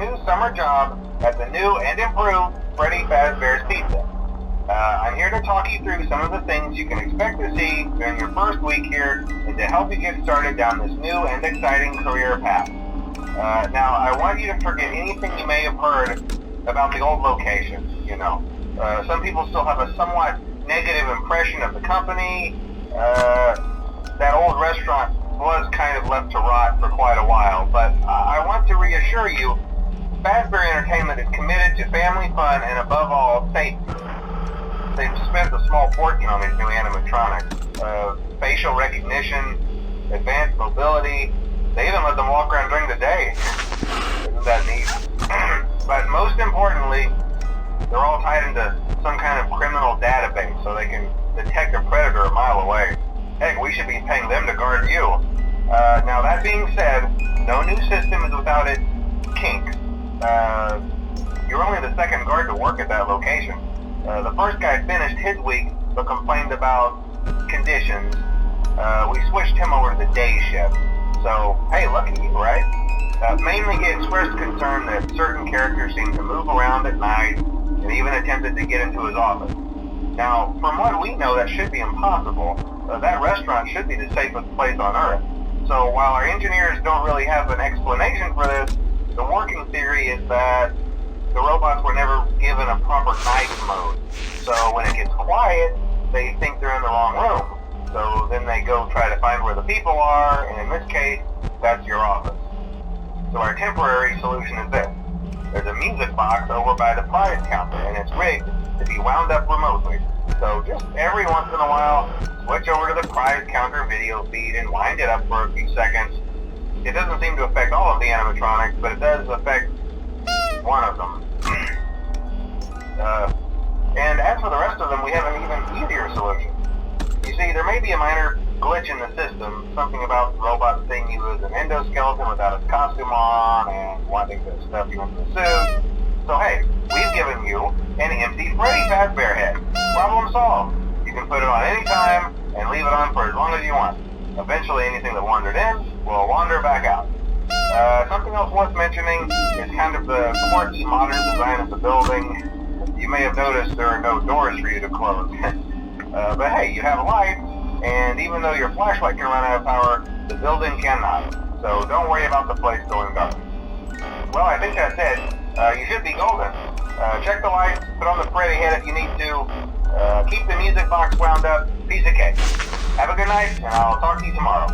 new summer job at the new and improved Freddy Fazbear's Pizza. I'm here to talk you through some of the things you can expect to see during your first week here and to help you get started down this new and exciting career path. Now, I want you to forget anything you may have heard about the old location, you know. Some people still have a somewhat negative impression of the company. That old restaurant was kind of left to rot for quite a while, but I want to reassure you, Fazbear Entertainment is committed to family fun and above all, safety. They've spent a small fortune on these new animatronics. Facial recognition, advanced mobility, they even let them walk around during the day. Isn't that neat? But most importantly, they're all tied into some kind of criminal database so they can detect a predator a mile away. Heck, we should be paying them to guard you. Now that being said, no new system is without its kinks. You're only the second guard to work at that location. The first guy finished his week but complained about conditions. We switched him over to the day shift. So, hey, lucky you, right? Mainly he expressed concern that certain characters seemed to move around at night and even attempted to get into his office. Now, from what we know, that should be impossible. That restaurant should be the safest place on Earth. So while our engineers don't really have an explanation for this, the working theory is that the robots were never given a proper night mode. So when it gets quiet, they think they're in the wrong room. So then they go try to find where the people are, and in this case, that's your office. So our temporary solution is this. There's a music box over by the prize counter, and it's rigged to be wound up remotely. So just every once in a while, switch over to the prize counter video feed and wind it up for a few seconds. It doesn't seem to affect all of the animatronics, but it does affect one of them. And as for the rest of them, we have an even easier solution. You see, there may be a minor glitch in the system, something about robots seeing you as an endoskeleton without its costume on and wanting to stuff you into the suit. So hey, we've given you an empty Freddy Fazbear head. Problem solved. You can put it on any time and leave it on for as long as you want. Eventually anything that wandered in will wander back out. Something else worth mentioning is kind of the quirky modern design of the building. You may have noticed there are no doors for you to close. But hey, you have a light, and even though your flashlight can run out of power, the building cannot. So don't worry about the place going dark. Well, I think that's it. You should be golden. Check the lights, put on the Freddy head if you need to. Keep the music box wound up. Piece of cake. Have a good night, and I'll talk to you tomorrow.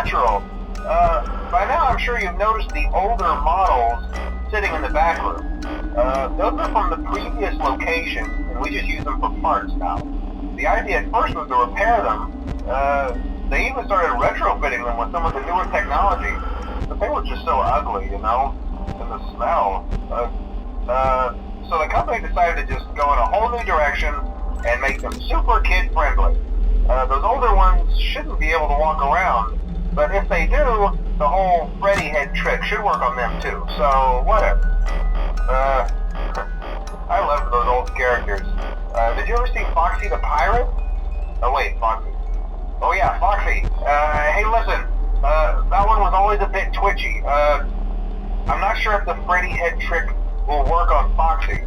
natural. By now I'm sure you've noticed the older models sitting in the back room. Those are from the previous location, and we just use them for parts now. The idea at first was to repair them. They even started retrofitting them with some of the newer technology, but they were just so ugly, you know, and the smell. So the company decided to just go in a whole new direction and make them super kid-friendly. Those older ones shouldn't be able to walk around, but if they do, the whole Freddy head trick should work on them too, so whatever. I loved those old characters. Did you ever see Foxy the Pirate? Oh wait, Foxy. Oh yeah, Foxy. Hey listen, that one was always a bit twitchy. I'm not sure if the Freddy head trick will work on Foxy.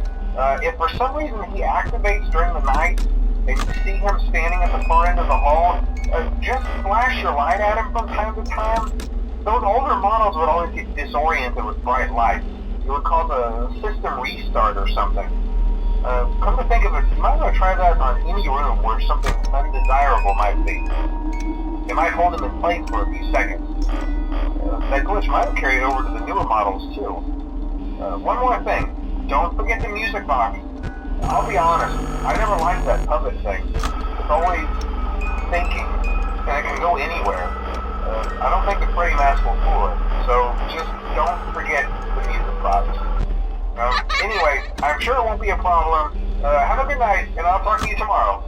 If for some reason he activates during the night, and you see him standing at the far end of the hall, just flash your light at him from time to time. Those older models would always get disoriented with bright lights. It would cause a system restart or something. Come to think of it, you might want to try that on any room where something undesirable might be. It might hold him in place for a few seconds. That glitch might have carried over to the newer models too. One more thing, don't forget the music box. I'll be honest, I never liked that puppet thing. It's always thinking, and it can go anywhere. I don't think the Freddy mask will fool it, so just don't forget the music box. Anyway, I'm sure it won't be a problem. Have a good night, and I'll talk to you tomorrow.